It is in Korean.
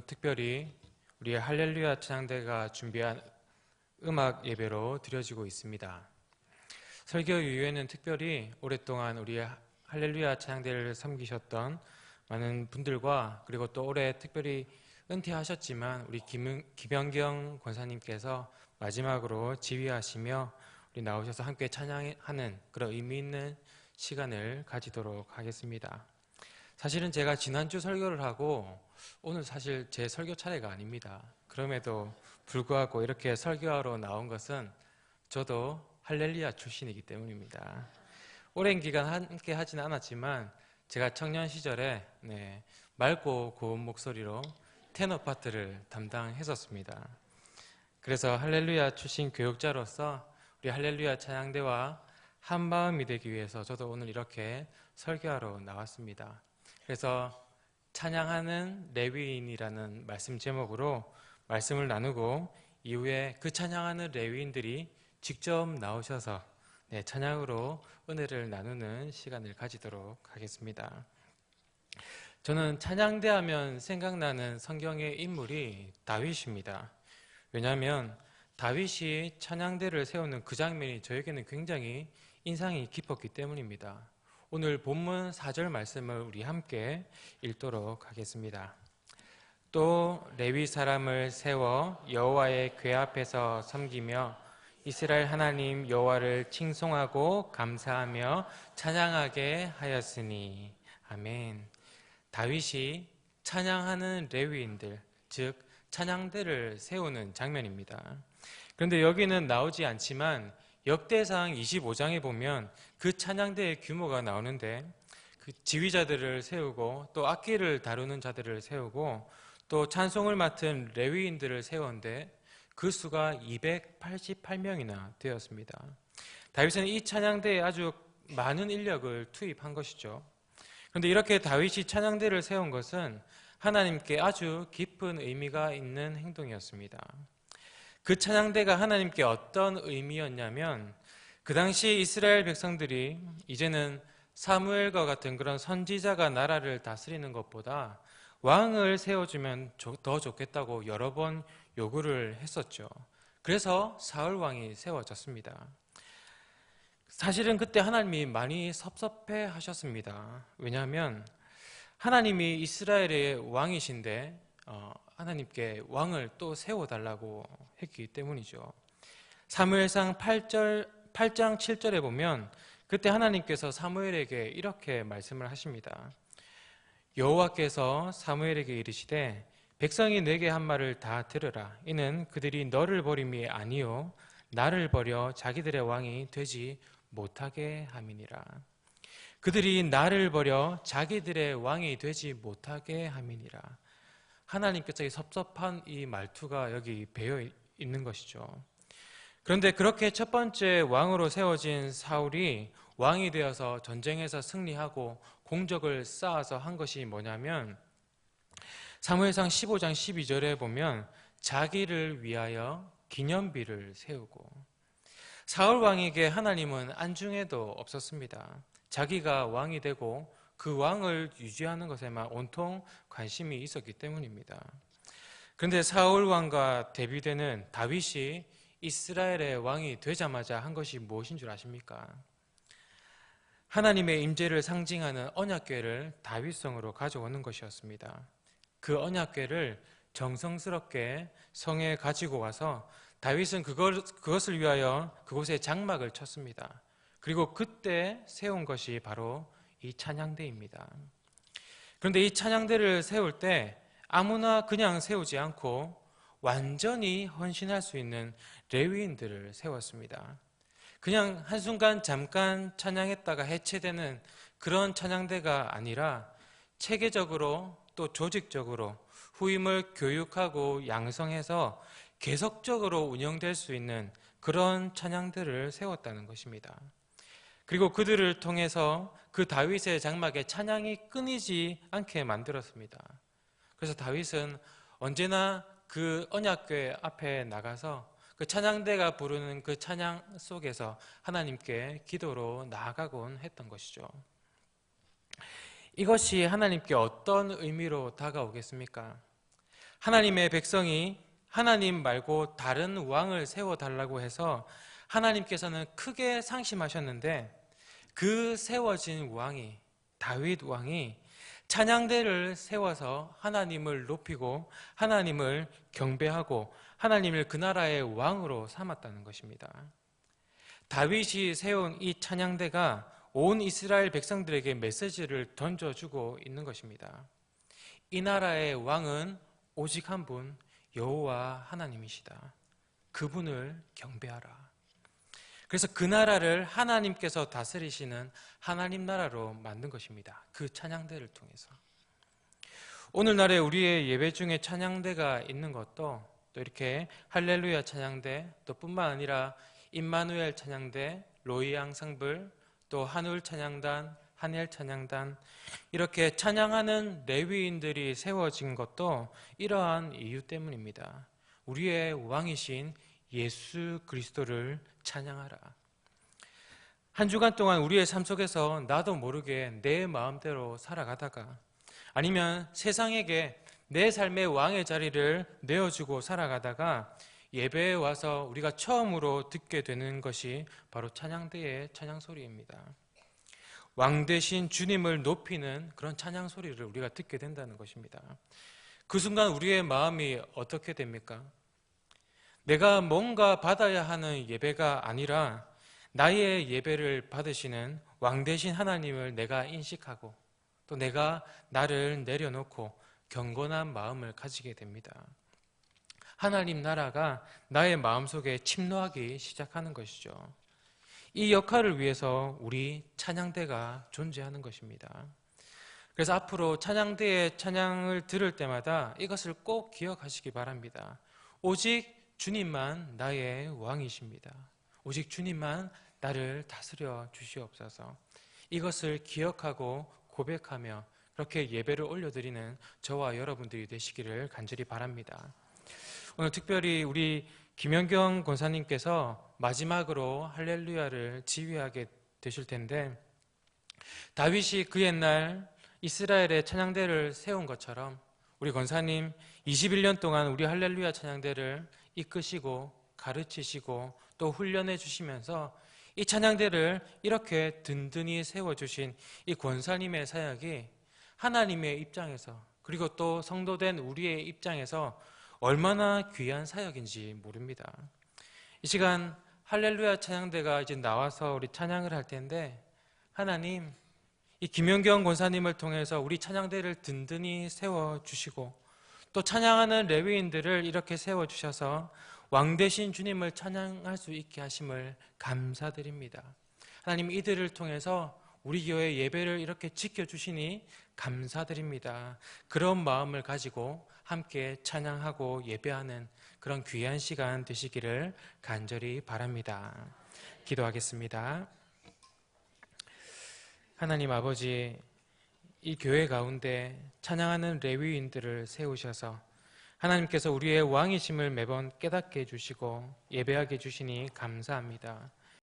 오늘은 특별히 우리의 할렐루야 찬양대가 준비한 음악 예배로 드려지고 있습니다. 설교 이후에는 특별히 오랫동안 우리의 할렐루야 찬양대를 섬기셨던 많은 분들과 그리고 또 올해 특별히 은퇴하셨지만 우리 김연경 권사님께서 마지막으로 지휘하시며 우리 나오셔서 함께 찬양하는 그런 의미 있는 시간을 가지도록 하겠습니다. 사실은 제가 지난주 설교를 하고 오늘 사실 제 설교 차례가 아닙니다. 그럼에도 불구하고 이렇게 설교하러 나온 것은 저도 할렐루야 출신이기 때문입니다. 오랜 기간 함께 하지는 않았지만 제가 청년 시절에 맑고 고운 목소리로 테너 파트를 담당했었습니다. 그래서 할렐루야 출신 교육자로서 우리 할렐루야 찬양대와 한마음이 되기 위해서 저도 오늘 이렇게 설교하러 나왔습니다. 그래서 찬양하는 레위인이라는 말씀 제목으로 말씀을 나누고 이후에 그 찬양하는 레위인들이 직접 나오셔서 찬양으로 은혜를 나누는 시간을 가지도록 하겠습니다. 저는 찬양대 하면 생각나는 성경의 인물이 다윗입니다. 왜냐하면 다윗이 찬양대를 세우는 그 장면이 저에게는 굉장히 인상이 깊었기 때문입니다. 오늘 본문 4절 말씀을 우리 함께 읽도록 하겠습니다. 또 레위 사람을 세워 여호와의 궤 앞에서 섬기며 이스라엘 하나님 여호와를 칭송하고 감사하며 찬양하게 하였으니 아멘. 다윗이 찬양하는 레위인들, 즉 찬양대를 세우는 장면입니다. 그런데 여기는 나오지 않지만 역대상 25장에 보면 그 찬양대의 규모가 나오는데 그 지휘자들을 세우고 또 악기를 다루는 자들을 세우고 또 찬송을 맡은 레위인들을 세웠는데 그 수가 288명이나 되었습니다. 다윗은 이 찬양대에 아주 많은 인력을 투입한 것이죠. 그런데 이렇게 다윗이 찬양대를 세운 것은 하나님께 아주 깊은 의미가 있는 행동이었습니다. 그 찬양대가 하나님께 어떤 의미였냐면 그 당시 이스라엘 백성들이 이제는 사무엘과 같은 그런 선지자가 나라를 다스리는 것보다 왕을 세워주면 더 좋겠다고 여러 번 요구를 했었죠. 그래서 사울 왕이 세워졌습니다. 사실은 그때 하나님이 많이 섭섭해 하셨습니다. 왜냐하면 하나님이 이스라엘의 왕이신데 하나님께 왕을 또 세워달라고 했기 때문이죠. 사무엘상 8장 7절에 보면 그때 하나님께서 사무엘에게 이렇게 말씀을 하십니다. 여호와께서 사무엘에게 이르시되 백성이 내게 한 말을 다 들으라. 이는 그들이 너를 버림이 아니요 나를 버려 자기들의 왕이 되지 못하게 함이니라. 그들이 나를 버려 자기들의 왕이 되지 못하게 함이니라. 하나님께서 섭섭한 이 말투가 여기 배어 있는 것이죠. 그런데 그렇게 첫 번째 왕으로 세워진 사울이 왕이 되어서 전쟁에서 승리하고 공적을 쌓아서 한 것이 뭐냐면 사무엘상 15장 12절에 보면 자기를 위하여 기념비를 세우고 사울 왕에게 하나님은 안중에도 없었습니다. 자기가 왕이 되고 그 왕을 유지하는 것에만 온통 관심이 있었기 때문입니다. 그런데 사울 왕과 대비되는 다윗이 이스라엘의 왕이 되자마자 한 것이 무엇인 줄 아십니까? 하나님의 임재를 상징하는 언약궤를 다윗성으로 가져오는 것이었습니다. 그 언약궤를 정성스럽게 성에 가지고 와서 다윗은 그것을 위하여 그곳에 장막을 쳤습니다. 그리고 그때 세운 것이 바로 이 찬양대입니다. 그런데 이 찬양대를 세울 때 아무나 그냥 세우지 않고 완전히 헌신할 수 있는 레위인들을 세웠습니다. 그냥 한순간 잠깐 찬양했다가 해체되는 그런 찬양대가 아니라 체계적으로 또 조직적으로 후임을 교육하고 양성해서 계속적으로 운영될 수 있는 그런 찬양대를 세웠다는 것입니다. 그리고 그들을 통해서 그 다윗의 장막에 찬양이 끊이지 않게 만들었습니다. 그래서 다윗은 언제나 그 언약궤 앞에 나가서 그 찬양대가 부르는 그 찬양 속에서 하나님께 기도로 나아가곤 했던 것이죠. 이것이 하나님께 어떤 의미로 다가오겠습니까? 하나님의 백성이 하나님 말고 다른 왕을 세워달라고 해서 하나님께서는 크게 상심하셨는데, 그 세워진 왕이, 다윗 왕이 찬양대를 세워서 하나님을 높이고 하나님을 경배하고 하나님을 그 나라의 왕으로 삼았다는 것입니다. 다윗이 세운 이 찬양대가 온 이스라엘 백성들에게 메시지를 던져주고 있는 것입니다. 이 나라의 왕은 오직 한 분, 여호와 하나님이시다. 그분을 경배하라. 그래서 그 나라를 하나님께서 다스리시는 하나님 나라로 만든 것입니다. 그 찬양대를 통해서. 오늘날에 우리의 예배 중에 찬양대가 있는 것도 또 이렇게 할렐루야 찬양대, 또 뿐만 아니라 임마누엘 찬양대, 로이 앙상블, 또 한울 찬양단, 한엘 찬양단, 이렇게 찬양하는 레위인들이 세워진 것도 이러한 이유 때문입니다. 우리의 왕이신 예수 그리스도를 찬양하라. 한 주간 동안 우리의 삶 속에서 나도 모르게 내 마음대로 살아가다가, 아니면 세상에게 내 삶의 왕의 자리를 내어주고 살아가다가 예배에 와서 우리가 처음으로 듣게 되는 것이 바로 찬양대의 찬양소리입니다. 왕 대신 주님을 높이는 그런 찬양소리를 우리가 듣게 된다는 것입니다. 그 순간 우리의 마음이 어떻게 됩니까? 내가 뭔가 받아야 하는 예배가 아니라 나의 예배를 받으시는 왕 대신 하나님을 내가 인식하고, 또 내가 나를 내려놓고 경건한 마음을 가지게 됩니다. 하나님 나라가 나의 마음속에 침노하기 시작하는 것이죠. 이 역할을 위해서 우리 찬양대가 존재하는 것입니다. 그래서 앞으로 찬양대의 찬양을 들을 때마다 이것을 꼭 기억하시기 바랍니다. 오직 주님만 나의 왕이십니다. 오직 주님만 나를 다스려 주시옵소서. 이것을 기억하고 고백하며 그렇게 예배를 올려드리는 저와 여러분들이 되시기를 간절히 바랍니다. 오늘 특별히 우리 김연경 권사님께서 마지막으로 할렐루야를 지휘하게 되실 텐데, 다윗이 그 옛날 이스라엘의 찬양대를 세운 것처럼 우리 권사님 21년 동안 우리 할렐루야 찬양대를 이끄시고 가르치시고 또 훈련해 주시면서 이 찬양대를 이렇게 든든히 세워주신 이 권사님의 사역이 하나님의 입장에서, 그리고 또 성도된 우리의 입장에서 얼마나 귀한 사역인지 모릅니다. 이 시간 할렐루야 찬양대가 이제 나와서 우리 찬양을 할 텐데, 하나님 이 김연경 권사님을 통해서 우리 찬양대를 든든히 세워주시고 또 찬양하는 레위인들을 이렇게 세워주셔서 왕 대신 주님을 찬양할 수 있게 하심을 감사드립니다. 하나님, 이들을 통해서 우리 교회 예배를 이렇게 지켜주시니 감사드립니다. 그런 마음을 가지고 함께 찬양하고 예배하는 그런 귀한 시간 되시기를 간절히 바랍니다. 기도하겠습니다. 하나님 아버지, 이 교회 가운데 찬양하는 레위인들을 세우셔서 하나님께서 우리의 왕이심을 매번 깨닫게 해주시고 예배하게 해주시니 감사합니다.